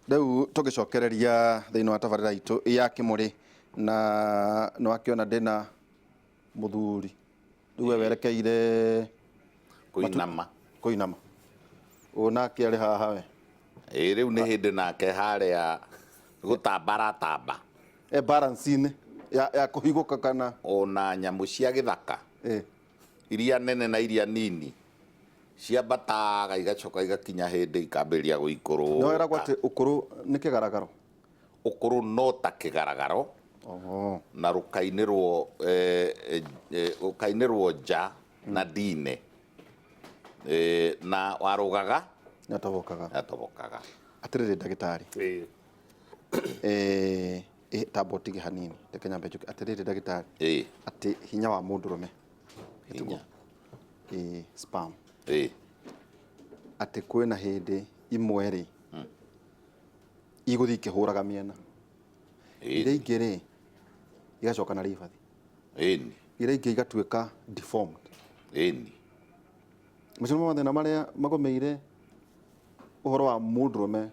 Rĩu tũgĩcokereria thĩinĩ wa tabarĩra itũ ya Kimũri na nĩ wakĩona ndĩna mũthuri rĩu werekeire kũinama nake arĩ haha we rĩu nĩ hĩndĩ nake harĩa gũtambaratamba balance-inĩ ya kũhigũka kana ona nyamũ cia gĩthaka iria nene na iria nini ciambataga igacoka igakinya hĩndĩ ikambĩrĩria gũikũrũka. No eragwo atĩ ũkũrũ nĩ kĩgaragaro. Ũkũrũ no ta kĩgaragaro na rũkainĩrwo nja na ndine na warũgaga yatobokaga. Atĩrĩrĩ ndagĩtarĩ tambo tige hanini reke nyambe njuke. Atĩrĩrĩ ndagĩtarĩ atĩ hinya wa mũndũrũme sperm atĩ kwĩna hĩndĩ imwe rĩ igũthiĩ ikĩhũraga mĩena iria ingĩ rĩ igacoka na ribathi iria ingĩ igatuĩka deformed. Macio nĩmo mathĩna marĩa magomeire ũhoro wa mũndũrũme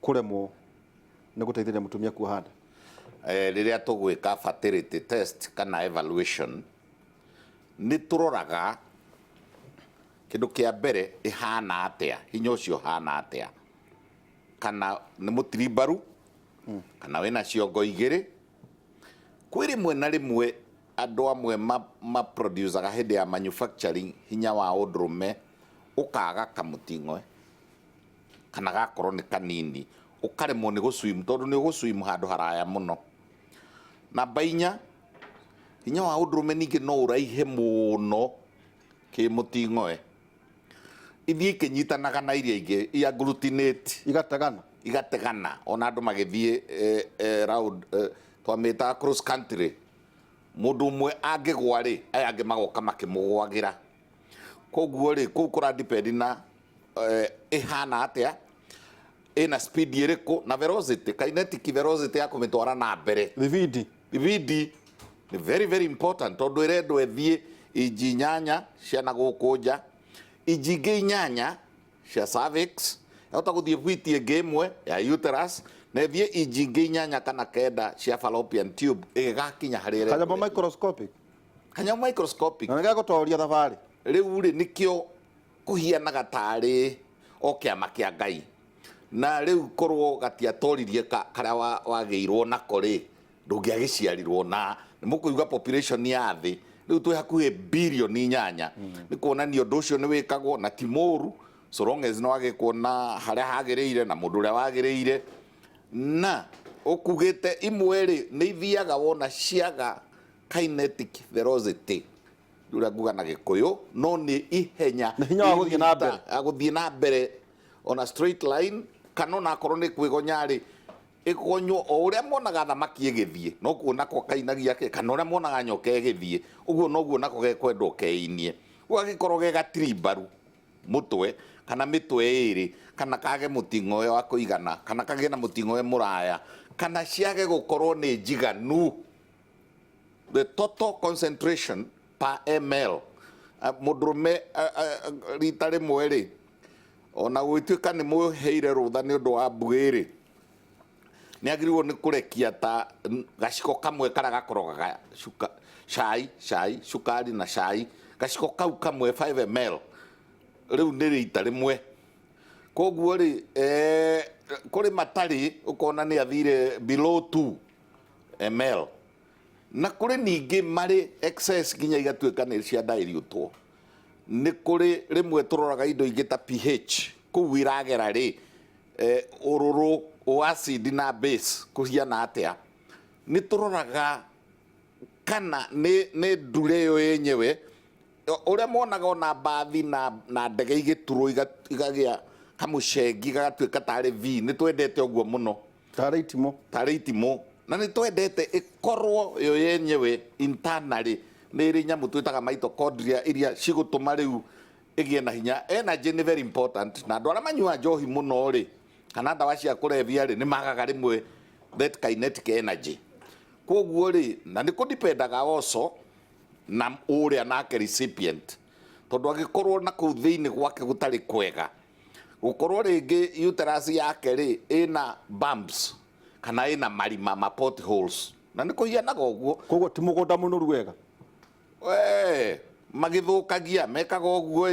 kũremwo nĩ gũteithĩrĩria mũtumia kuoha nda. Rĩrĩa tũgwĩka fertility test kana evaluation nĩ tũroraga kĩndũ kĩa mbere ĩhana atĩa, hinya ũcio ũhana atĩa, kana nĩ mũtirimbaru kana wĩna ciongo igĩrĩ. Kwĩ rĩmwe na rĩmwe andũ amwe maproducaga hĩndĩ ya manufacturing hinya wa ũndũrũme ũkaga kamũting'oe kana gakorwo nĩ kanini ũkaremwo nĩ gũswim tondũ nĩ ũgũswim handũ haraya mũno. Namba 4 hinya wa ũndũrũme ningĩ no ũraihe mũno kĩmũting'oe ithiĩ ikĩnyitanaga na iria ingĩ iagglutinate igategana ona andũ magĩthiĩ round twamĩta cross country mũndũ ũmwe angĩgwa rĩ aya angĩ magoka makĩmũgwagĩra. Koguo rĩ kũu kũra depend na ĩhana atĩa, ĩna speed ĩrĩkũ na velocity, kinetic velocity ya kũmĩtwara na mbere. Thibidi ni very very important tondũ ĩrendwo ĩthiĩ inji 8 cia na gũkũ nja, inji ingĩ 8 cia cervix, yahota gũthiĩ biti ĩngĩ ĩmwe ya uterus na ĩthiĩ inji ingĩ 8 kana 9 cia fallopian tube ĩgakinya harĩ ĩrendwo. Kanyamũ microscopic na nĩgagũtoria thabarĩ. Rĩu rĩ nĩkĩo kũhianaga tarĩ o kĩama kĩa Ngai na rĩu korwo gatiatoririe karĩa wagĩirwo nako rĩ ndũngĩagĩciarirwo na nĩmũkũigua population ya thĩ rĩu twĩ hakuhĩ birioni 8 nĩ kuonania ũndũ ũcio nĩ wĩkagwo na ti mũru so long as nĩ wagĩkwo na harĩa hagĩrĩire na mũndũ ũrĩa wagĩrĩire. Na ũkugĩte imwe rĩ nĩ ithiaga wona ciaga kinetic velocity rĩrĩa nguga na Gĩkũyũ no nĩ ihenya hinya wa gũthiĩ na mbere on a straight line kana ona akorwo nĩ kwĩgonya rĩ ĩgonywo o ũrĩa monaga thamaki ĩgĩthiĩ no kuona kwa kainagia ke kana ũrĩa monaga nyoka ĩgĩthiĩ ũguo noguo nako gekwendwo keinie. Gũgagĩkorwo ge gatirimbaru mũtwe kana mĩtwe ĩrĩ kana kage mũting'oe wa kũigana kana kage na mũting'oe mũraya kana ciage gũkorwo nĩ njiganu. The total concentration per ml mũndũrũme rita rĩmwe rĩ ona gwĩtuĩka nĩ mũheire rũtha nĩ ũndũ wa mbwĩrĩ nĩ agĩrĩirwo nĩ kũrekia ta gaciko kamwe karĩa gakorogaga cai cukari na cai gaciko kau kamwe 5 ml rĩu nĩ rita rĩmwe. Koguo rĩ kũrĩ matarĩ ũkona nĩ athire below 2 ml na kũrĩ ningĩ marĩ excess nginya igatuĩka nĩ cia dilutwo. Nĩ kũrĩ rĩmwe tũroraga indo ingĩ ta pH kũu iragera rĩ ũrũrũ acid na base kũhiana atĩa. Nĩ tũroraga kana nĩ ndure yo yenyewe ũrĩa monaga ona bathi na ndege igĩturwo igagĩa kamũcengi gagatuĩka tarĩ V. Nĩ twendete ũguo mũno tarĩ itimũ na nĩ twendete ĩkorwo yo yenyewe internally nĩ ĩrĩ nyamũ twĩtaga mitochondria iria cigũtũma rĩu ĩgĩe na hinya. Energy nĩ very important na andũ arĩa manyua njohi mũno rĩ kana ndawa cia kũrebia rĩ nĩ magaga rĩmwe that kinetic energy. Koguo rĩ na nĩ kũdipendaga also na ũrĩa nake recipient tondũ agĩkorwo na kũu thĩinĩ gwake gũtarĩ kwega gukorwo ringi uterus yake ri ina bumps kana ina marima ma potholes na niko hianaga uguo koguo ti mugunda munoru wega magithukagia mekaga uguo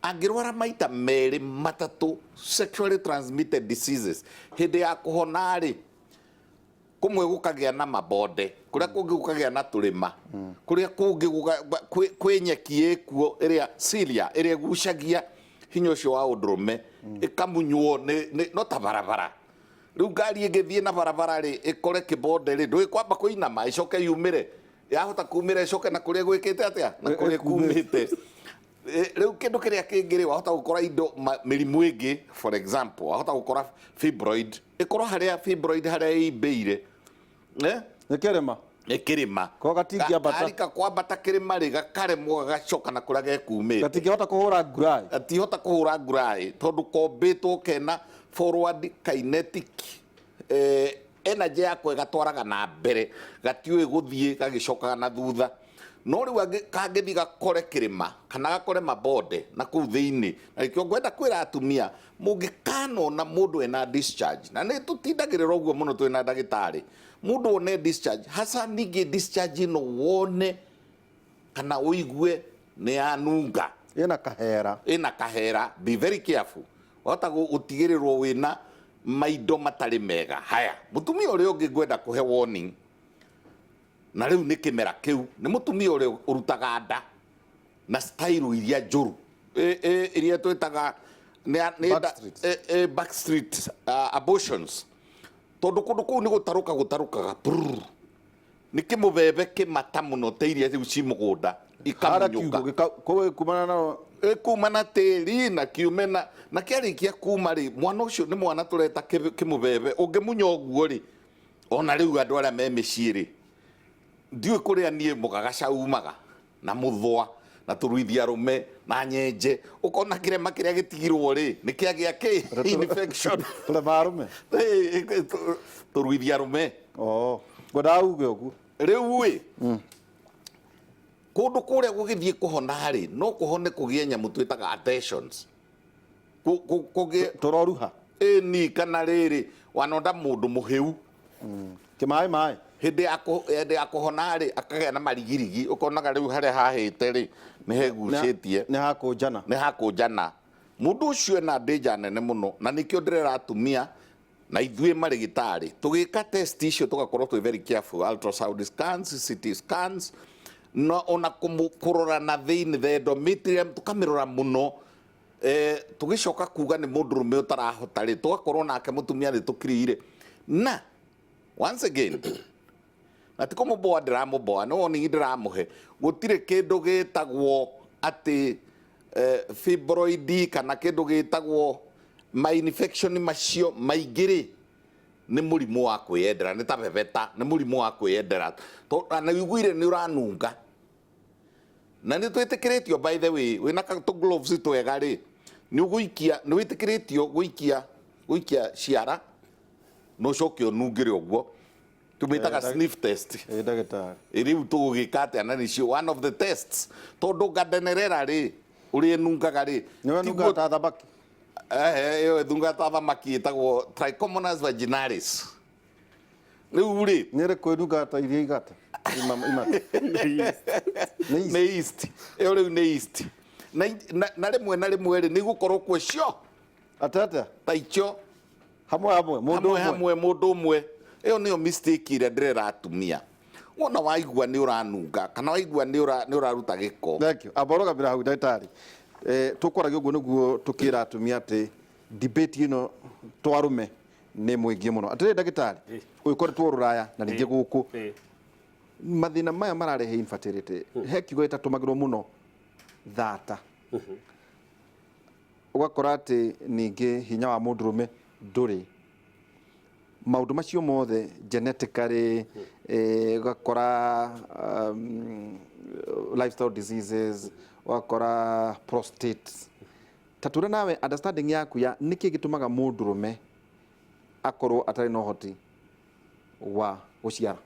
angirwara maita meri matatu sexually transmitted diseases hindi ya kuhona ri kumwe gukagia na mabonde kuria kungi gukagia na turima kuria kungi kwenyeki ikuo iria cilia iria gucagia hinya ucio wa undurume ikamunywo no ta barabara riu ngari ingithie na barabara ri ikore kibonde ri ndui kwamba kuinama icoke yumire yahota kumira icoke na kuria gwikite atia na kuria kumite riu kindu kiria kingiri wahota gukora indo mirimu ingi for example wahota gukora fibroid ikoro haria fibroid haria ibeire ikirima ko gatingia bata arika kwambata kirima ri gakaremwo gacoka na kuria gekumite gatingihota kuhura ngurai atihota kuhura ngurai tondu kombitwo kena forward kinetic energy yakwe gatwaraga na mbere gatiwe guthie gagicokaga na thutha no riu kangithi gakore kirima kana gakore mabonde na kuu thiini na ikio ngwenda kwira atumia mungikanona mundu ena discharge na ni tutindagirira uguo muno twina ndagitari mundu one discharge hasa ningi discharge no wone kana uigue ni anunga ina kahera be very careful wata gutigirirwo wina maindo matari mega haya mutumia uri ungi ngwenda kuhe warning na riu ni kimera kiu ni mutumia uri urutaga nda na style iria njuru iria twitaga backstreet abortions tondu kundu kuu ni gutarukaga ni kimubebe kimata muno teiria riu ci mugunda ikamunyuka kumana tiri na kiumena na kiarikia kuma ri mwana ucio ni mwana tureta kimubebe ungimunya uguo ri ona riu andu aria me miciri ndiwe kuria nie mugaga umaga na muthwa na turuithia rume na nyenje ukona kirema kiria gitigirwo ri ni kiagia ki infection turuithia rume ngoda uge ugu riu kundu kuria gugithie kuhona ri no kuhone kugie nyamu twitaga attentions kugie tororuha ni kana riri wanonda mundu muhiu mai hindi ya kuhona ri akagea na marigirigi ukonaga riu haria hahite ri ni hegucitie ni hakunjana mundu ucio na danger nene muno na nikio ndirera atumia na ithue marigitari tugika test icio tugakorwo twi very careful ultrasound scans CT scans no ona kurora na thiini the endometrium tukamirora muno tugicoka kuga ni mundu rume utarahota ri tugakorwo nake mutumia ri tukirire na once again natiko muboa ndiramuboa no ni ndiramuhe gutire kindu gitagwo ati fibroid kana kindu gitagwo ma infection macio maigiri ni murimu wa kwiyendera ni ta bebeta ni murimu wa kwiyendera to na wiguire ni uranunga na ni twitikiritio by the way wina ka to gloves twega ri ni uguikia ni witikiritio guikia ciara no cokio nungire uguo tumitaga sniff test ndagitari iriu tugikate ana nicio one of the tests tondu ngadenerera ri uri nungaga ri ni nunga ta thabaki yo dunga ta thamaki itagwo Trichomonas vaginalis riu ri ni ri kwinunga ta iria igata ni east riu ni east na rimwe ri ni gukorwo kwecio atata ta icio hamwe mundu umwe iyo niyo mistake ire ndirera atumia wona waigua ni uranunga kana waigua ni uraruta giko thank you aboroga bila hau ndagitari tukwaragia uguo niguo tukira atumia ati debate ino twarume ni mwingi muno atiri ndagitari uyikoretwo ruraya na ringi guku mathina maya mararehe infertility he kiugo itatumagirwo muno thata ugakora ati ningi hinya wa mundurume nduri maundu macio mothe genetically ugakora lifestyle diseases ugakora prostate tatura nawe understanding yaku ya niki gitumaga mundurume akorwo atari no hoti wa guciara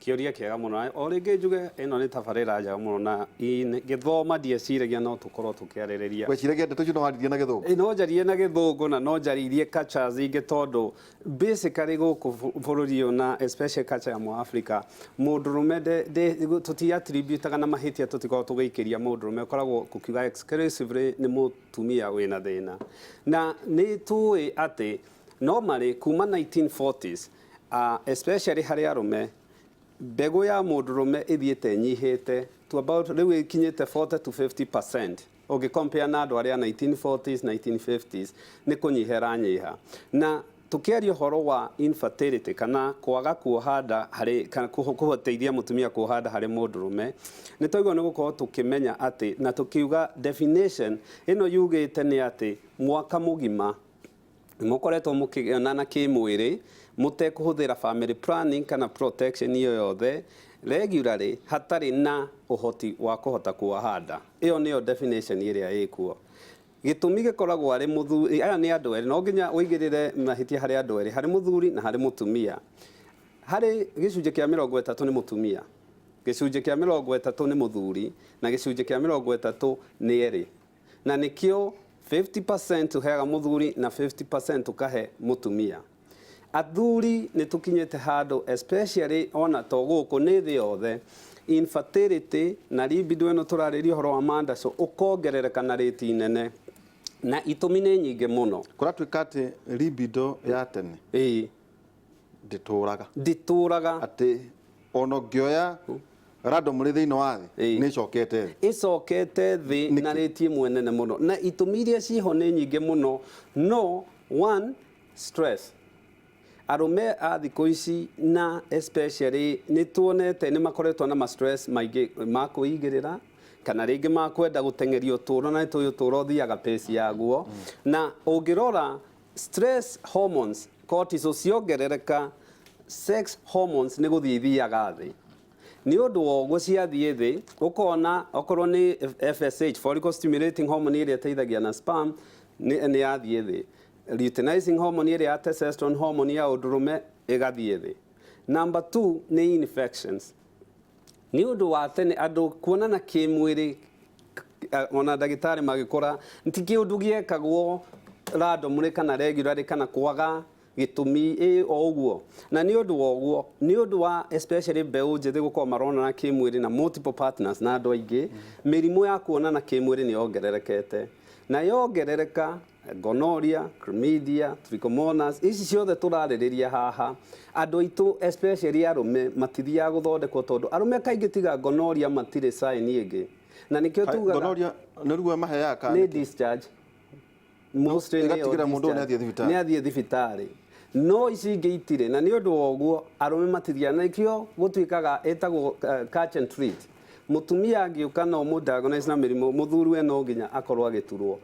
Kĩũria kĩega mũno. O rĩngĩ njuge ĩno nĩ tabarĩra njega mũno na gĩthoma ndieciragia no tũkorwo tũkĩarĩrĩria. Weciragia ndeto icio no waririe na Gĩthũngũ? No njarie na Gĩthũngũ na no njaririe cultures ingĩ tondũ basically gũkũ bũrũri ũyũ na especially culture ya Mũafrika, mũndũrũme tũtiattributaga na mahĩtia tũtikoragwo tũgĩikĩria mũndũrũme, ũkoragwo gũkiuga exclusively nĩ mũtumia wĩna thĩna. Na nĩ tũĩ atĩ normally kuma 1940s especially harĩ arũme mbegũ ya mũndũrũme ĩthiĩte nyihĩte to about rĩu ikinyĩte 40 to 50%. Ũngĩcompare na andũ arĩa 1940s 1950s nĩ kũnyiha ĩranyiha. Na tũkĩaria ũhoro wa infertility kana kwaga kuoha nda harĩ kana kũhoteithia mũtumia kuoha nda harĩ mũndũrũme, nĩ twagĩrĩirwo nĩ gũkorwo tũkĩmenya atĩ na tũkiuga definition ĩno yugĩte nĩ atĩ mwaka mũgima mũkoretwo mũkĩonana kĩmwĩrĩ mũtekũhũthĩra family planning kana protection iyo yothe regularly hatarĩ na ũhoti wa kũhota kuoha nda. Ĩyo nĩyo definition ĩrĩa ĩkuo. Gĩtũmi gĩkoragwo arĩ mũthuri, aya nĩ andũ erĩ, no nginya ũigĩrĩre mahĩtia harĩ andũ erĩ, harĩ mũthuri na harĩ mũtumia. Harĩ gĩcunjĩ kĩa 30 nĩ mũtumia, gĩcunjĩ kĩa 30 nĩ mũthuri na gĩcunjĩ kĩa 30 nĩ erĩ. Na nĩkĩo 50% tũheaga mũthuri na 50% tũkahe mũtumia. Athuri nĩ tũkinyĩte handũ especially ona to gũkũ nĩ thĩ yothe infertility na libido ĩno tũrarĩria ũhoro wa mandaco ũkongerereka na rĩti nene na itũmi nĩ nyingĩ mũno. Kũratuĩka atĩ libido ya tene ndĩtũraga atĩ ona ũngĩoya random mũrĩ thĩinĩ wa thĩ nĩ ĩcokete thĩ na rĩti ĩmwe nene mũno, na itũmi iria ciho nĩ nyingĩ mũno. No one, stress. Arũme a thikũ ici na especially nĩ tuonete nĩ makoretwo na stress maingĩ ma kwĩigĩrĩra kana rĩngĩ ma kwenda gũtengeria ũtũũro na nĩtũĩ ũtũũro ũthiaga pace yaguo. Na ũngĩrora stress hormones cortisol ciongerereka, sex hormones nĩ gũthiĩ ithiaga thĩ. Nĩ ũndũ wa ũguo ciathiĩ thĩ ũkona okorwo nĩ FSH follicle stimulating hormone ĩrĩa ĩteithagia na sperm nĩ yathiĩ thĩ. Luteinizing hormone ĩrĩa ya testosterone hormone ya ũndũrũme ĩgathiĩ thĩ. Number 2 nĩ infections. Nĩ ũndũ wa tene andũ kuonana kĩmwĩrĩ ona ndagĩtarĩ magĩkora ti kĩũndũ gĩekagwo randomly kana regularly kana kwaga gĩtũmi o ũguo. Na nĩ ũndũ wa ũguo, nĩ ũndũ wa especially mbeũ njĩthĩ gũkorwo maronana kĩmwĩrĩ na multiple partners na andũ aingĩ, mĩrimũ ya kuonana kĩmwĩrĩ nĩ yongererekete. Na yongerereka gonorrhea, chlamydia, trichomonas, ici ciothe tũrarĩrĩria haha. Andũ aitũ especially arũme matithiaga gũthondekwo tondũ arũme kaingĩ tiga gonorrhea matirĩ sign ĩngĩ. Na nĩkĩo tugaga gonorrhea nĩ ruo maheaga kana nĩ discharge. Mostly nĩ athiĩ thibitarĩ. No ici ingĩ itirĩ, na nĩ ũndũ wa ũguo arũme matithiaga, na nĩkĩo gũtuĩkaga ĩtagwo catch and treat. Mũtumia angĩũka na ũmũdiagnose na mĩrimũ, mũthuri we no nginya akorwo agĩturwo.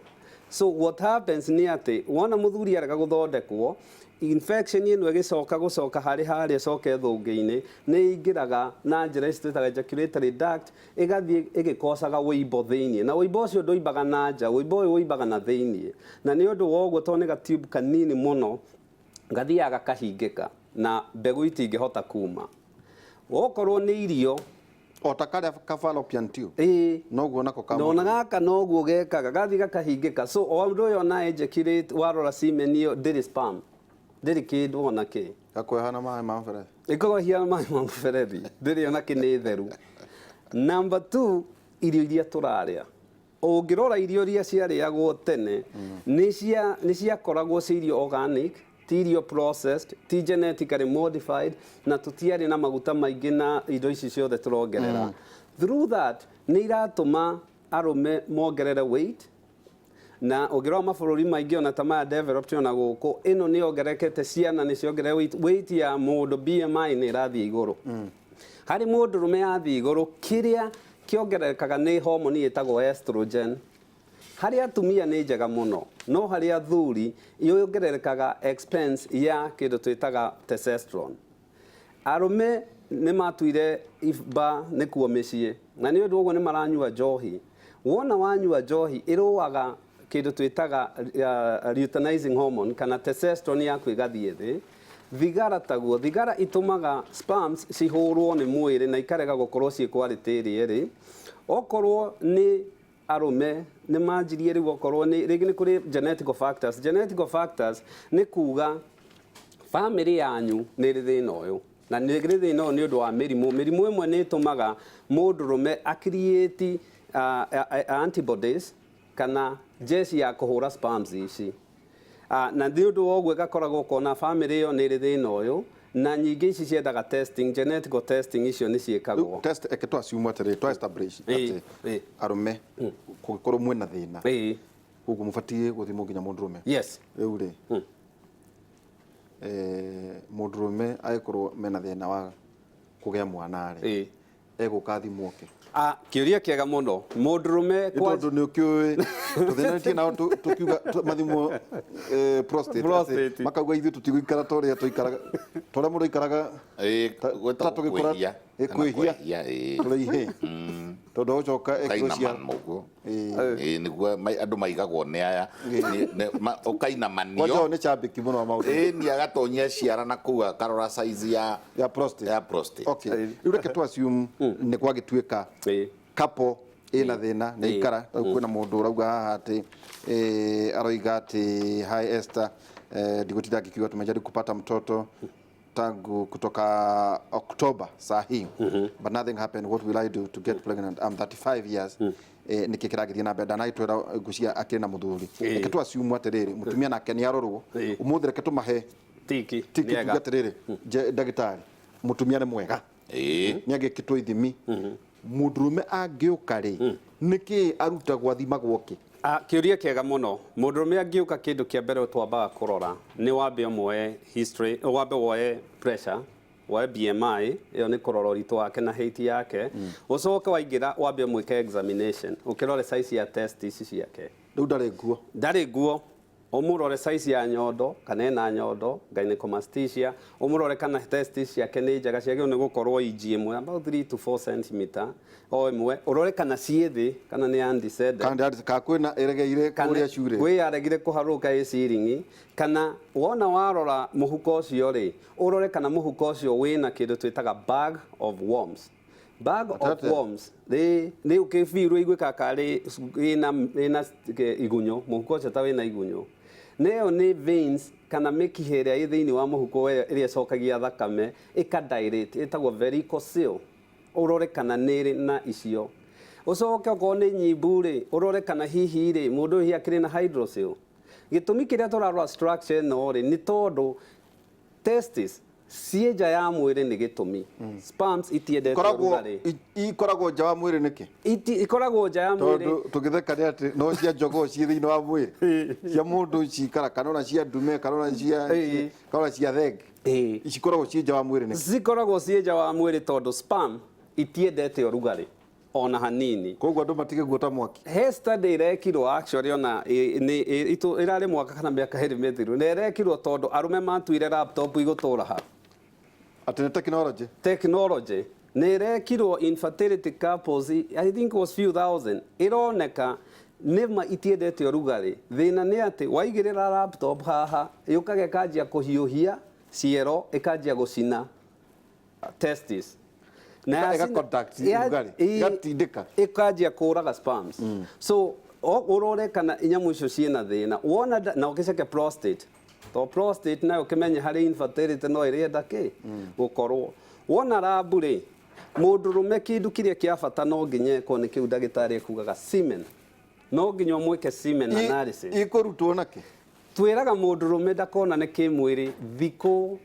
So what happens nĩ atĩ wona mũthuri arega gũthondekwo, infection ĩno ĩgĩcoka harĩa ĩcoke thũngĩ-inĩ nĩ ingĩraga na njĩra ici twĩtaga ejaculatory duct, ĩgathiĩ ĩgĩkocaga wũimbo thĩinĩ, na wũimbo ũcio ndũimbaga na nja, wũimbo ũyũ wũimbaga na thĩinĩ. Na nĩ ũndũ wa ũguo tondũ nĩ gatube kanini mũno gathiaga gakahingĩka na mbegũ itingĩhota kuma. Okorwo nĩ irio o ta karĩa ka fallopian tube noguo nako kama no gaka noguo gekaga gathi gakahingĩka. So o ũndũ ũyũ na ejaculate warora semen ĩyo ndĩrĩ sperm, ndĩrĩ kĩndũ ona kĩ, gakwehana maĩ ma mũberethi, ĩkoragwo hiana maĩ ma mũberethi, ndĩrĩ ona kĩ nĩ theru. Number 2, irio iria tũrarĩa. Ũngĩrora irio iria ciarĩagwo tene nĩ ciakoragwo ci irio organic, ti irio processed, ti genetically modified, na tũtiarĩ na maguta maingĩ na indo ici ciothe tũrongerera. Through that nĩ iratũma arũme mongerere weight, na ũngĩrora mabũrũri maingĩ ona ta maya developed ona gũkũ, ĩno nĩ yongerekete, ciana nĩ ciongerere weight ya mũndũ, BMI nĩ ĩrathiĩ igũrũ. Harĩ mũndũrũme yathiĩ igũrũ, kĩrĩa kĩongererekaga nĩ hormone ĩtagwo estrogen. Harĩ atumia nĩ njega mũno, no harĩ athuri yongererekaga expense ya kĩndũ twĩtaga testosterone. Arũme nĩ matuire iba nĩkuo mĩciĩ, na nĩ ũndũ ũguo nĩ maranyua njohi. Wona wanyua njohi ĩrũaga kĩndũ twĩtaga luteinizing hormone kana testosterone yaku ĩgathiĩ thĩ, thigara taguo thigara itumaga sperms cihurwo ni mwiri na ikarega gukorwo ci quality ri okorwo ni arume ni manjirie riu okorwo ni rigi ni kuri genetic factors ni kuga family yanyu ni ri thina uyu na ni ri thina uyu ni undu wa mirimu imwe ni itumaga mundurume create antibodies kana jesi ya kuhura sperms ici na ndi undu woguo gakoragwo kona family iyo ni ri thina uyu na nyingĩ ici ciendaga testing genetic testing icio nĩ ciĩkagwo test eketwa ciumwa tere twa establish ati arume kũgĩkorwo mwena thĩna ũguo mũbatie gũthimwo nginya mũndũrũme yes rĩu rĩ mũndũrũme agĩkorwo mena thĩna wa kũgĩa mwana rĩ egũka thimwo ke kiuria kiega muno mundurume kwa tondu ni ukiui tuthinanitie nao tukiuga mathimo prostate makauga ithu tutiguikara toria tuikaraga toria mundu ikaraga ta tugikora kwihia turihe tondu ucoka ekrosia niguo andu maigagwo ni aya ukaina manio wajo ni chambiki muno wa maundu ni agatonyia ciara na kuga karora size ya prostate okay riu reke tu assume ni gwagituika couple ina thina ni ikara kwina mundu urauga haha ati aroiga ati hi Esther ndigutinda ngikiuga tumejaribu kupata mtoto tangu kutoka October saa hii but nothing happened. What will I do to get pregnant? I'm 35 years nikikiragiria na benda naitwera gucia akiri na muthuri reke tu assume atiriri mutumia nake ni arorwo umuthi reke tumahe tiki atiriri ndagitari mutumia ni mwega ni agikitwo ithimi mundurume angiuka ri niki arutagwo athimagwo ki kiuria kiega muno mundurume angiuka kindu kia mbere twambaga kurora ni wambe mwoe history wambe woe pressure wa BMI iyo ni kurora uritu wake na height yake ucoke waingira wambe mwike examination ukirore size ya test ici ciake riu ndari nguo umurore size ya nyondo kana ena nyondo gynecomastia umurore kana testis ciake ni njega ciagio ni gukorwo inji imwe about 3 to 4 cm o imwe urore kana ciithi kana ni undescended kana kwina iregeire kuria cure we yaregire kuharuka iciringi kana wona warora muhuko ucio ri urore kana muhuko ucio wina kindu twitaga bag of worms ni ukifirwo igwika kari ina igunyo muhuko ucio ta wina igunyo neo ni veins kana mikiheria ithiini wa muhuko iria cokagia thakame ikadilate itagwo varicocele urore kana niri na icio ucoke ko ni nyimbu ri urore kana hihi ri mundu hi akiri na hydrocele gitumi kiria turarora structure no ri ni tondu testis cienja ya mwiri ni gitumi sperms itiendete rugari ikoragwo nja wa mwiri niki ikoragwo nja ya mwiri tondu tugithekania ati no cia njogoo ci thiini wa mwiri cia mundu cikara kanona cia ndume kanona cia thenge ikoragwo ci nja wa mwiri niki zikoragwo ci nja wa mwiri tondu sperm itiendete rugari ona hanini koguo andu matige guota mwaki he study irekirwo actually ona irari mwaka kana miaka iri mithiru na irekirwo tondu arume matuire laptop igutura ha ati technology na irekirwo infertility couples I think was few thousand ironeka nima itiendete urugari thina ni ati waigirira laptop haha yukage kanjia kuhiuhia ciero ikanjia gucina testis na ega contact urugari gatindika ikanjia kuraga sperms so urore kana inyamu icio ciena thina wona na ukiceke prostate nayo kimenya hari infertility no irienda ki gukorwo wona rabu ri mundurume kindu kiria kia bata no nginye ko ni kiu ndagitari ekugaga semen no nginya mwike semen analysis ikurutwo naki twiraga mundurume ndakona ni kimwiri thiku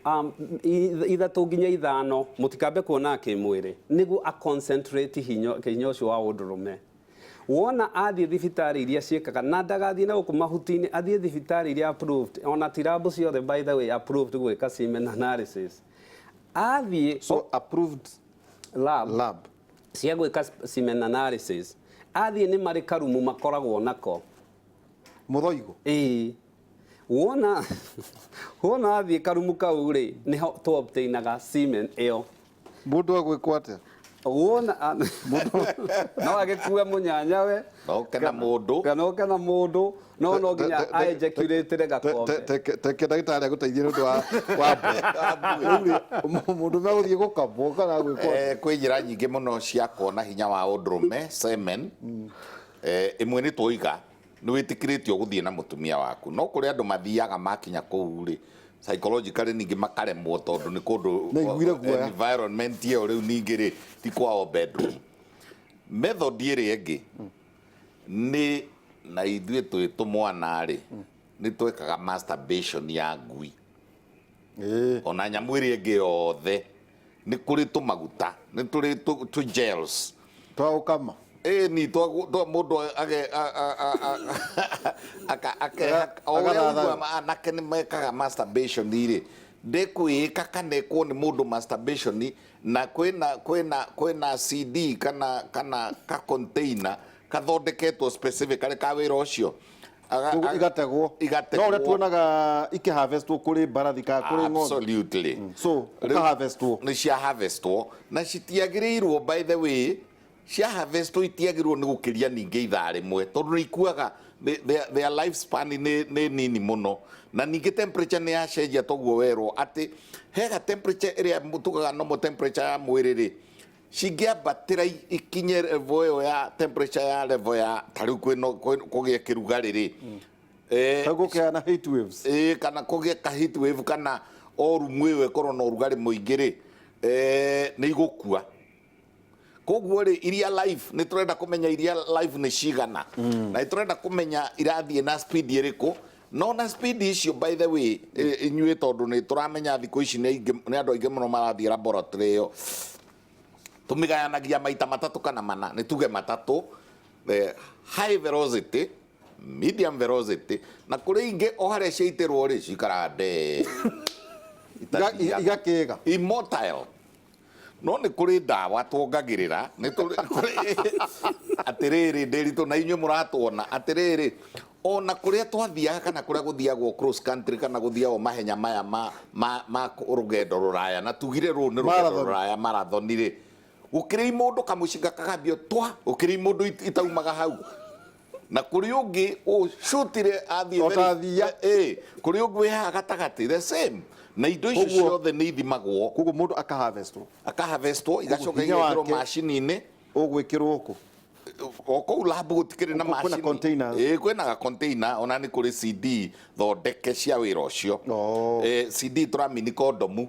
ithatu nginya ithano mutikambe kuona kimwiri niguo a concentrate hinya ucio wa undurume wona athie thibitari iria ciekaga na ndagathie na gukumahutini athie thibitari iria approved ona tirabu ciothe by the way approved gwika semen analysis athie so approved lab cia gwika semen analysis athie ni mari karumu makoragwo nako muthoigo wona athie karumu kau ri niho to obtainaga semen iyo mundu agwikwo atia wona no agĩkua mũnyanya we no kana mũndũ kana kana mũndũ no nginya aejaculate gakombe teke ndagĩtarĩ agũteithie nĩ ũndũ wa mũndũ megũthiĩ gũkambwo kana gwĩkwo kwĩ njĩra nyingĩ mũno cia kuona hinya wa ũndũrũme semen ĩmwe nĩ tũiga nĩ wĩtĩkĩrĩtio gũthiĩ na mũtumia waku no kũrĩ andũ mathiaga makinya kũu rĩ psychologically ningĩ makaremwo tondũ nĩ kũndũ environment ĩyo rĩu ningĩ rĩ ti kwao bedroom method ĩrĩa ĩngĩ nĩ na ithuĩ twĩ tũmwana rĩ nĩ twekaga masturbation ya ngui ona nyamũ ĩrĩa ĩngĩ yothe nĩ kũrĩ tũmaguta nĩ tũrĩ tũ gels twa ũkama ni mũndũ anake nĩ mekaga masturbation rĩ ndekwĩĩka kana ĩkwo nĩ mũndũ masturbation na kwĩna CD kana ka container kathondeketwo specific karĩ ka wĩra ũcio igategwo no ũrĩa tuonaga ikĩharvestwo kũrĩ mbarathi kana kũrĩ ng'ombe absolutely so ũkaharvestwo nĩ cia harvestwo na citiagĩrĩirwo by the way cia harvestwo itiagĩrĩirwo nĩ gũkĩria ningĩ ithaa rĩmwe tondũ nĩ ikuaga their life span nĩ nini mũno na ningĩ temperature nĩ yacenjia toguo werwo atĩ hega temperature ĩrĩa tugaga normal temperature ya mwĩrĩ rĩ cingĩambatĩra ikinye level ĩyo ya temperature ya level ya tarĩu kũgĩa kĩrugarĩ rĩ gũkĩgĩa na heat waves kana kũgĩa ka heat wave kana o rumu ĩyo ĩkorwo na ũrugarĩ mũingĩ rĩ nĩ igũkua koguo rĩ iria life nĩ tũrenda kũmenya iria life nĩ cigana na nĩ tũrenda kũmenya irathiĩ na speed ĩrĩkũ no na speed icio by the way inyuĩ tondũ nĩ tũramenya thikũ ici nĩ andũ aingĩ mũno marathiĩ laboratory ĩyo tũmĩgayanagia maita matatũ kana mana nĩ tuge matatũ high velocity medium velocity na kũrĩ ingĩ o harĩa ciaitĩrwo rĩ cikaraga ndee igakĩga immortile no nĩ kũrĩ ndawa tuongagĩrĩra nĩ atĩrĩrĩ ndĩritũ na inyuĩ mũratuona atĩrĩrĩ ona kũrĩa twathiaga kana kũrĩa gũthiagwo cross country kana gũthiagwo mahenya maya ma rũgendo rũraya na tugire rũu nĩ rũgendo rũraya marathoni rĩ gũkĩrĩ mũndũ kamũcinga kagambio twa gũkĩrĩ mũndũ itaumaga hau na kũrĩ ũngĩ ũcutire athiĩ kũrĩ ũngĩ wĩ haha gatagatĩ the same na indo icio ciothe nĩ ithimagwo koguo mũndũ akaharvestwo igacoka igekĩrwo macini-inĩ ũgwĩkĩrwo kũ o kũu labu gũtikĩrĩ na macini kwĩna ga container ona nĩ kũrĩ CD thondeke cia wĩra ũcio CD tũramini kondomu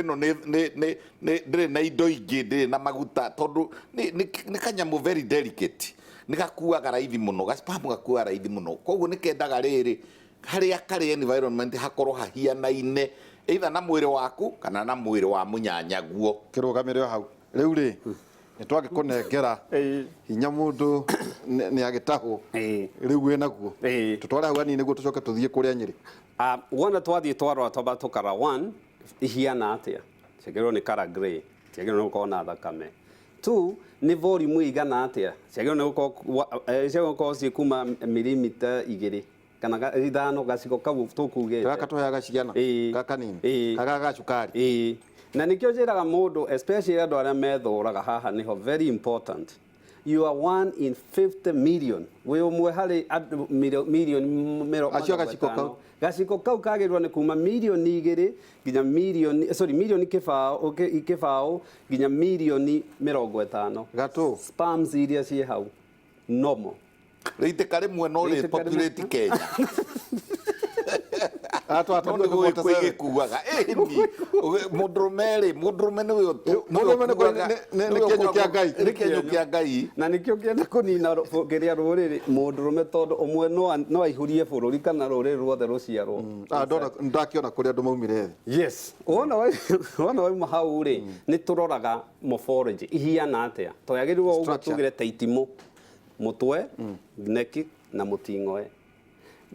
ĩno ndĩrĩ na indo ingĩ ndĩrĩ na maguta tondũ nĩ kanyamũ very delicate nĩ gakuaga raithi mũno gaspam gakuaga raithi mũno koguo nĩ kendaga rĩrĩ harĩa karĩ environment hakorwo hahianaine either na mwĩrĩ waku kana na mwĩrĩ wa mũnyanyaguo kĩrũgamĩrĩro hau rĩu rĩ nĩ twagĩkũnengera hinya mũndũ nĩ agĩtahwo rĩu wĩ naguo tũtware hau hanini nĩguo tũcoke tũthiĩ kũrĩa Nyĩrĩ wona twathiĩ twarora twamba tũkara 1 ihiana atĩa ciagĩrĩrwo nĩ kara grey ciagĩrĩrwo nĩ gũkorwo na thakame 2 nĩ volume igana atĩa ciagĩrĩrwo nĩ gũkorwo ciĩ kuma milimita 2 kana ithano gaciko kau tũkugĩte gaka tũheaga ciana gaka nini gaka cukari na nĩkĩo njĩraga mũndũ especially andũ arĩa methũraga haha nĩho very important you are 1 in 50 million wĩ ũmwe harĩ milioni acio gaciko kau kagĩrĩrwo nĩ kuma milioni 2 nginya milioni kĩbaũ nginya milioni 50 gatũ spams iria ciĩ hau normal rĩitĩka rĩmwe no rĩ populate Kenya kwĩgĩkuaga mũndũrũme nĩ kĩenyũ kĩa Ngai na nĩkĩo kĩenda kũnina kĩrĩa rũrĩrĩ mũndũrũme tondũ ũmwe no aihũrie bũrũri kana rũrĩrĩ ruothe rũciarwo ndakĩona kũrĩa andũ maumire thĩ yes wona wauma hau rĩ nĩ tũroraga morphology ihiana atĩa twagĩrĩirwo ũguo tugire ta itimũ mũtwe neki na mũting'oe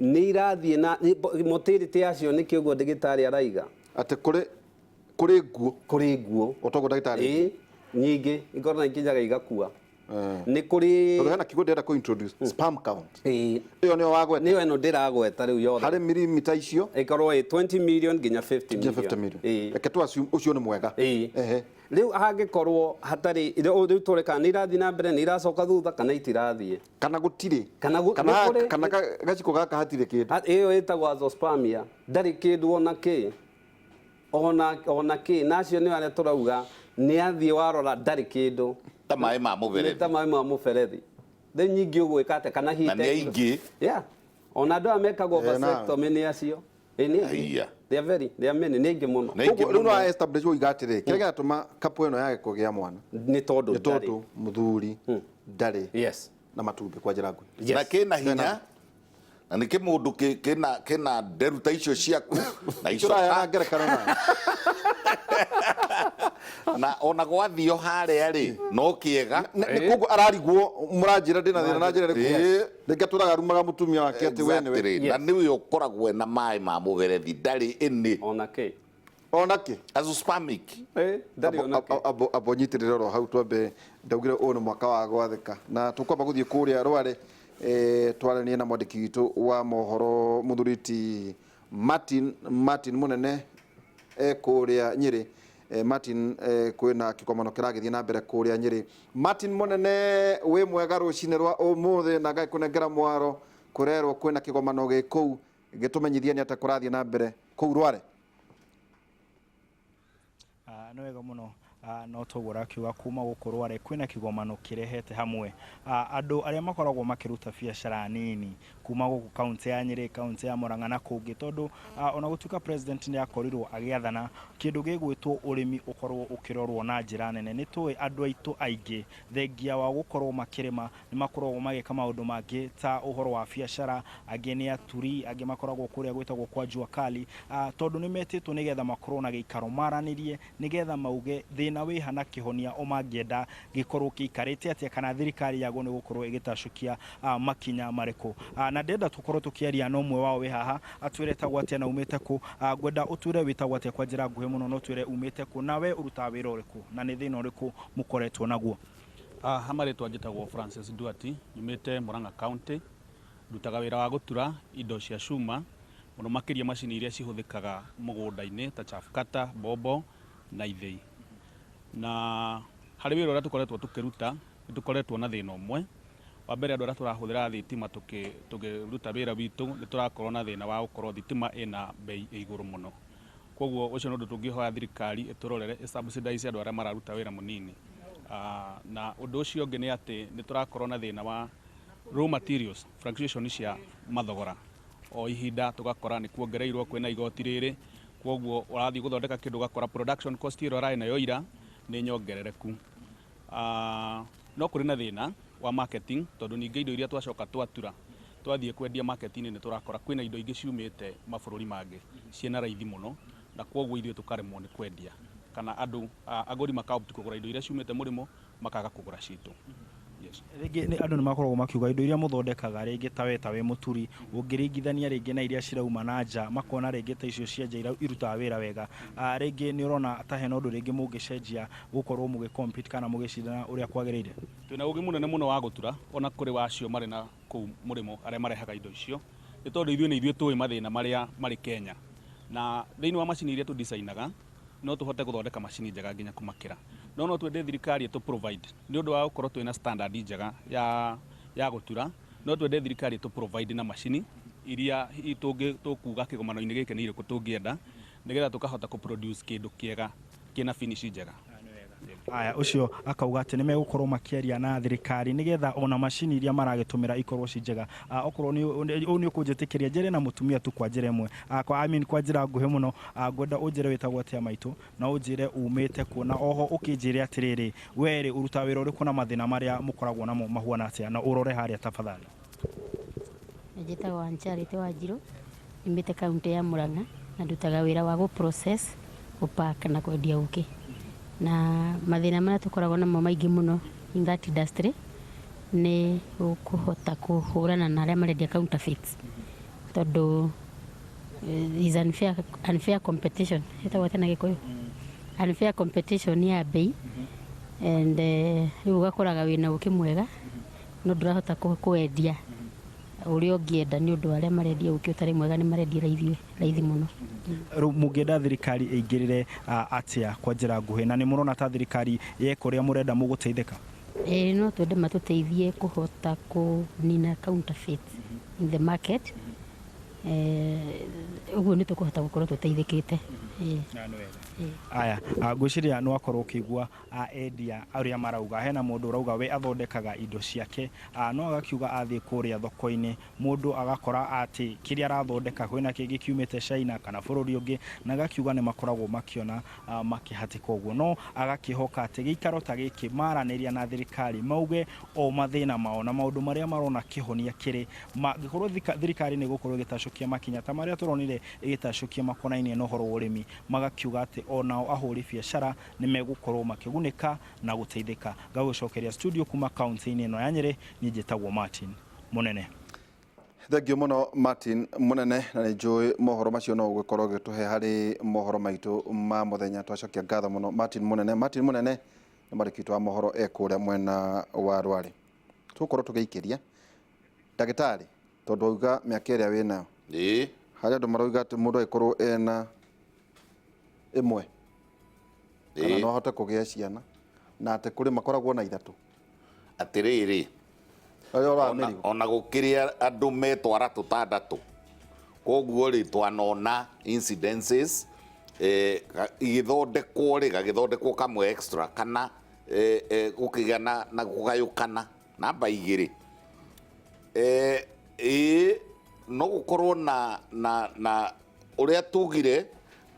nĩ irathiĩ na motility yacio nĩkĩo ũguo ndagĩtarĩ araiga atĩ kũrĩ nguo otoguo ndagĩtarĩ nyingĩ ikorwo na ikinyaga igakua nĩ kũrĩ tondũ hena kiugo ndĩrenda kũ-introduce sperm count ĩyo nĩyo wagweta nĩyo ĩno ndĩragweta rĩu yothe harĩ milimita icio ĩkorwo 20 million nginya 50 million reke tu assume ũcio nĩ mwega riu hangikorwo hatari riu tureka ni irathi na mbere ni iracoka thutha kana itirathie kana gutire kana gaciko gaka hatire kindu iyo itagwo azoospermia ndari kindu ona ki nacio ni aria turauga ni athie warora ndari kindu ta mai ma muberethi then nyingi ugwika ate kana hite na ni ingi ona andu amekagwo vasectomy ni acio they are many ni ingi muno riu no establish igatire kire gatuma kapu eno yage kugia mwana ni tondu muthuri ndari na matumbi kwa njira ngui na kina hinya na nä kä må ndå kä na nderu ta icio ciaku na icoka na ona gwathio harä a rä no kä ega nä koguo ararigwo må ranjä ra ndä na thä na na njä ra rä rä tå ragarumaga må tumia wake atä we na nä we å koragwo na maä ma må gerethi ndarä ĩnĩ onake azoospermic abo nyitä rä ro hau twambe ndaugire å nä mwaka wa gwathĩka na tå kwamba gå thiä kå rä a rware twaranie na mwandĩki witũ wa mohoro mũthuriti Martin Munene kũrĩa Nyĩrĩ Martin kwĩna kĩkomano kĩragĩthiĩ na mbere kũrĩa Nyĩrĩ Martin Munene wĩ mwega rũcinĩ rwa ũmũthĩ na ngai kũnengera mwaro kũrerwo kwĩna kĩgomano gĩ kũu gĩtũmenyithia nĩ atĩ kũrathiĩ na mbere kũu Rware nĩ wega mũno no toguo rakiuga kuma gũkũ Rware kwĩna kĩgomano kĩrehete hamwe andũ arĩa makoragwo makĩruta biacara nini kuma gũkũ kaunti ya Nyĩrĩ kaunti ya Murang'a na kũngĩ tondũ ona gũtuĩka president nĩ akorirwo agĩathana kĩndũ gĩgwĩtwo ũrĩmi ũkorwo ũkĩrorwo na njĩra nene nĩ tũĩ andũ aitũ aingĩ thengia wa gũkorwo makĩrĩma nĩ makoragwo magĩka maũndũ mangĩ ta ũhoro wa biacara angĩ nĩ aturi angĩ makoragwo kũrĩa gwĩtagwo kwa jua kali tondũ nĩ metĩtwo nĩgetha makorwo na gĩikaro maranĩrie nĩgetha mauge thĩna wĩha na kĩhonia o mangĩenda gĩkorwo gĩikarĩte atĩa kana thirikari yago nĩ gũkorwo ĩgĩtacũkia makinya marĩkũ na ndenda tũkorwo tũkĩaria na ũmwe wao wĩ haha atwĩre tagwo atĩa na umĩte kũ ngwenda ũtwĩre wĩtagwo atĩa kwa njĩra nguhĩ mũno no twĩre umĩte kũ nawe ũrutaga wĩra ũrĩkũ na nĩ thĩna ũrĩkũ mũkoretwo naguo hamarĩtwa njĩtagwo Francis Duati nyumĩte Murang'a County ndutaga wĩra wa gũtura indo cia cuma mũno makĩria macini iria cihũthĩkaga mũgũnda-inĩ ta chaff cutter bobo na ithĩi na harĩ wĩra ũrĩa tũkoretwo tũkĩruta nĩ tũkoretwo na thĩna ũmwe wa mbere andũ arĩa tũrahũthĩra thitima tũkĩruta wĩra witũ nĩ tũrakorwo na thĩna wa gũkorwo thitima ĩna bei igũrũ mũno koguo ũcio nĩ ũndũ tũngĩhoya thirikari ĩtũrorere subsidize andũ arĩa mararuta wĩra mũnini na ũndũ ũcio ũngĩ nĩ atĩ nĩ tũrakorwo na thĩna wa raw materials fluctuation cia mathogora o ihinda tũgakora nĩ kuongereirwo kwĩna igoti rĩrĩ koguo ũrathiĩ gũthondeka kĩndũ ũgakora production cost ĩrĩa ũrarĩ nayo ira nĩ nyongerereku no kũrĩ na thĩna wa marketing tondũ ningĩ indo iria twacoka twatura twathiĩ kwendia marketing-inĩ nĩ tũrakora kwĩna indo ingĩ ciumĩte mabũrũri mangĩ ciĩna raithi mũno na koguo ithuĩ tũkaremwo nĩ kwendia kana andũ agũri makahota kũgũra indo iria ciumĩte mũrĩmo makaga kũgũra citũ rĩngĩ andũ nĩ makoragwo makiuga indo iria mũthondekaga rĩngĩ ta wĩ mũturi ũngĩringithania rĩngĩ na iria cirauma na nja makona rĩngĩ ta icio cia nja irutaga wĩra wega rĩngĩ nĩ ũrona ta hena ũndũ rĩngĩ mũngĩcenjia gũkorwo mũgĩcompete kana mũgĩcindana ũrĩa kwagĩrĩire twĩna ũgĩ mũnene mũno wa gũtura ona kũrĩ wacio marĩ na kũu mũrĩmo arĩa marehaga indo icio nĩ tondũ ithuĩ tũĩ mathĩna marĩa marĩ Kenya na thĩinĩ wa macini iria tũdesignaga no tũhote gũthondeka macini njega nginya kũmakĩra no twende thirikari ĩtũ provide nĩ ũndũ wa gũkorwo twĩna standard njega ya gũtura no twende thirikari ĩtũ provide na macini iria tũkuga kĩgomano-inĩ gĩkĩ nĩ irĩkũ tũngĩenda nĩgetha tũkahota kũ-produce kĩndũ kĩega kĩna finish njega aya ũcio akauga atĩ nĩ megũkorwo makĩaria na thirikari nĩgetha ona macini iria maragĩtũmĩra ikorwo ci njega okorwo nĩ ũkũnjĩtĩkĩria njĩre na mũtumia tu kwa njĩra ĩmwe kwa njĩra nguhĩ mũno ngwenda ũnjĩre wĩtagwo atĩa maitũ na ũnjĩre umĩte kuona oho ũkĩnjĩre atĩrĩrĩ werĩ ũrutaga wĩra ũrĩkũ na mathĩna marĩa mũkoragwo namo mahuana atĩa na ũrore harĩa tafadhali njĩtagwo Ancharity Wanjirũ nyumĩte kaunti ya Murang'a na ndutaga wĩra wa gũ-process gũ-pack na kwendia ũkĩ na mathĩna marĩa tũkoragwo namo maingĩ mũno in that industry nĩ kũhota kũhũrana na arĩa marendia counterfeits tondũ is unfair competition ĩtagwo atĩa na Gĩkũyũ unfair competition ya bei and rĩu ũgakoraga wĩna ũkĩ mwega no ndũrahota kũwendia uria ungienda ni undu aria marendia uki utari mwega ni marendia raithi muno. Mungienda thirikari ingirire atia kwa njira nguhi, na ni murona ta thirikari yeka uria murenda muguteithika? No twende matuteithie kuhota kunina counterfeit in the market. Uguo ni tukuhota gukorwo tuteithikite. Aya, ngwiciria no akorwo ukigua endia aria marauga. Hena mundu urauga we athondekaga indo ciake, no agakiuga athie kuria thoko-ini, mundu agakora ati kiria arathondeka kwina kingi kiumite China kana bururi ungi, na agakiuga ni makoragwo makiona makihatika uguo. No agakihoka ati giikaro ta giki maraniria na thirikari mauge o mathina mao na maundu maria marona kihonia kiri gikorwo thirikari ni gukorwo gitacukia makinya ta maria turonire igitacukia makonainie no horo urimi, magakiuga ati onao ahuri biacara ni megukorwo makigunika na guteithika. Gagucokeria studio kuma county-ini ino ya Nyeri, ni njitagwo Martin Munene. Thengio muno Martin Munene, na njui mohoro macio no gukorwo gituhe hari mohoro maitu ma muthenya. Twacokia ngatho muno Martin Munene. Martin Munene ni marikitwo wa mohoro ekuria mwena wa Rwari. Tukorwo tugiikiria ndagitari tondu auga miaka iria wina haria andu marauga ati mundu aikorwo ena imwe kana no hote kugia ciana na ati kuri makoragwo na ithatu atiriri ona gukiria andu metwara tutandatu, koguo ri twanona incidences igithondekwo ri gagithondekwo kamwe extra kana gukigana na kugayukana namba igiri no gukorwo na uria tugire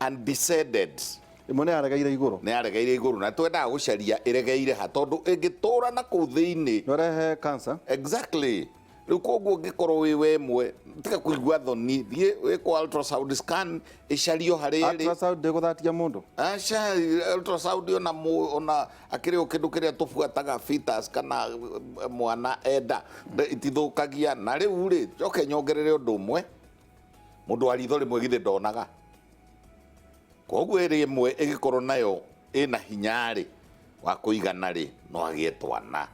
undecided imwe ni aregeire iguru na twendaga gucaria iregeire ha tondu ingitura na ku thiini no rehe cancer. Exactly. Riu koguo ngikorwo wi wemwe tika kuigua thoni thie wiko ultrasound scan icario hari ri ultrasound ndeguthatia mundu acha ultrasound ona akiri kindu kiria tufuataga fetus kana mwana enda itithukagia na riu ri joke nyongerere undu umwe mundu aritho rimwe githe ndonaga koguo iri imwe igikorwo nayo ina hinyari wa kuigana ri no agie twana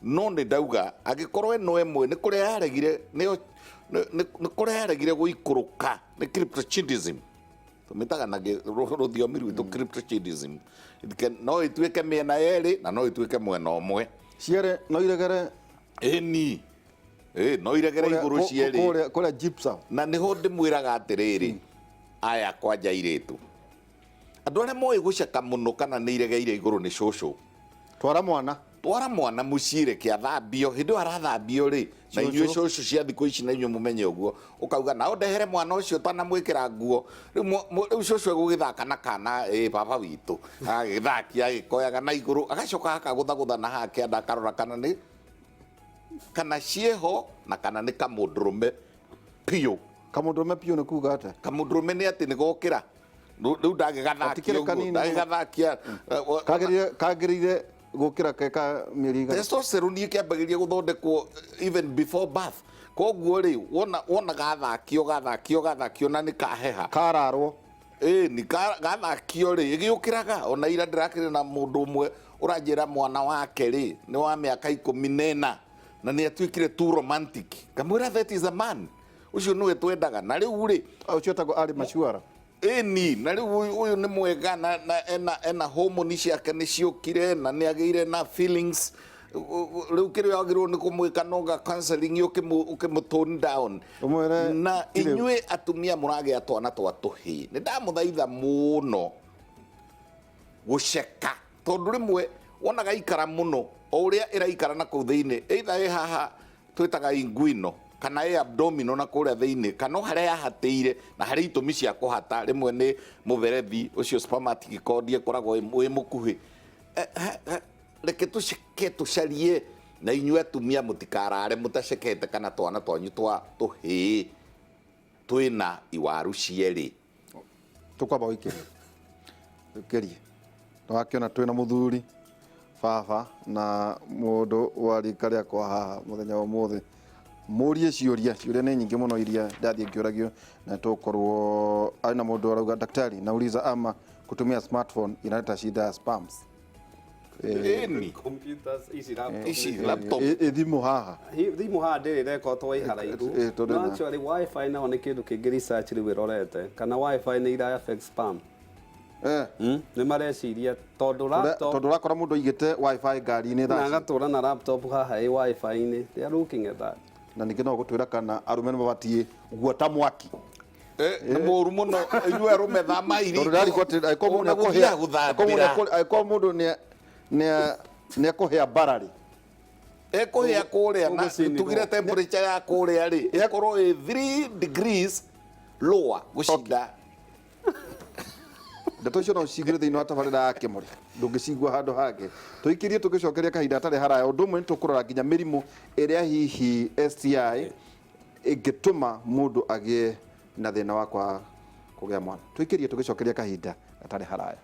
no ni ndauga agikorwo eno imwe ni kuria yaregire ni kuria yaregire guikuruka ni cryptochidism tumitaga na ruthiomi rwitu cryptochidism no ituike miena yeri na no ituike mwena umwe ciere no iregere eni no iregere iguru cieri kuria gypsum na niho ndimwiraga atiriri aya kwanja iritu andu aria moi guceka muno kana ni iregeire iguru ni cucu twara mwana mucire kia thambio hindu arathambio ri na inyue cucu cia thiku ici na inyue mumenye uguo ukauga na ndehere mwana ucio tana mwikira nguo riu cucu egugithaka na kana baba witu agithakia agikoyaga na iguru agacoka akaguthagutha na hake anda akarora kana cieho na kana ni kamundrume pio ni kuga ate kamundrume ni ati ni gokira riu ndagigathakia kagirire gukira keka miriga testosterone ikiambagiria guthondekwo even before birth, koguo ri wona gathakio na ni kaheha kararwo ni gathakio ri igiukiraga ona ira ndirakire na mundu umwe uranjira mwana wake ri ni wa miaka 14 na ni atuikire too romantic kamwira that is a man ucio niwe twendaga na riu ri ucio tago ari machuara ni na riu uyu ni mwega na ena hormone ciake ni ciukire na ni ageire na feelings riu kirio agirwo ni kumwika noga counseling ukimutone down na inyue atumia murage atwana twatuhi ni ndamuthaitha muno guceka tondu rimwe wonaga ikara muno o uria iraikara na ku thiini either haha twitaga inguino kana abdominal na kuria thiini kana haria yahatire na haria itumi cia kuhata rimwe ni muberethi ucio spermatic cord ikoragwo wi mukuhi reke tuceke tucarie na inyue atumia mutikarare mutacekete kana twana twanyu twa tuhi twina iwaru cieri tukwamba ukirie twakiona twina muthuri baba na mundu wa rika riakwa haha muthenya wa muthi murie ciuria ni nyingi muno iria ndathie ngiuragio na tukorwo aina mundu arauga daktari nauliza ama kutumia smartphone inaleta shida ya spams Ĩni. computers ici Ici laptop. Thimũ haha. thimũ haha ndĩrĩ record twa iharaihu tondũ no na- actually wifi nao nĩ kĩndũ kĩngĩ research rĩu ĩrorete kana wifi nĩ ira affect spam nĩ mareciria tondũ laptop Tondũ ũrakora mũndũ aigĩte wifi ngari-inĩ na thaa ici. agatũra na laptop haha ĩ wifi-inĩ they are looking at that Na ningĩ no gũtwĩra kana arũme nĩ mabatiĩ guota mwaki. Nĩ mũru mũno inyuĩ arũme thama iri. Tondũ ndarĩko atĩ angĩkorwo mũndũ Ũnagũthiaga ekũhĩa gũthambĩra. angĩkorwo mũndũ nĩ ekũhĩa mbara rĩ. Ekũhĩa kũrĩa na Ũgũcinirwo. tugire temperature ya kũrĩa rĩ ĩkorwo ĩ 3 degrees lower gũcinda. Ndeto icio no cigire thĩinĩ wa tabarĩra ya Kĩmũrĩ ndũngĩcigua handũ hangĩ tũikĩrie tũgĩcokeria kahinda atarĩ haraya ũndũ ũmwe nĩ tũkũrora nginya mĩrimũ ĩrĩa hihi STI ĩngĩtũma mũndũ agĩe na thĩna wa kwaga kũgĩa mwana tũikĩrie tũgĩcokeria kahinda atarĩ haraya.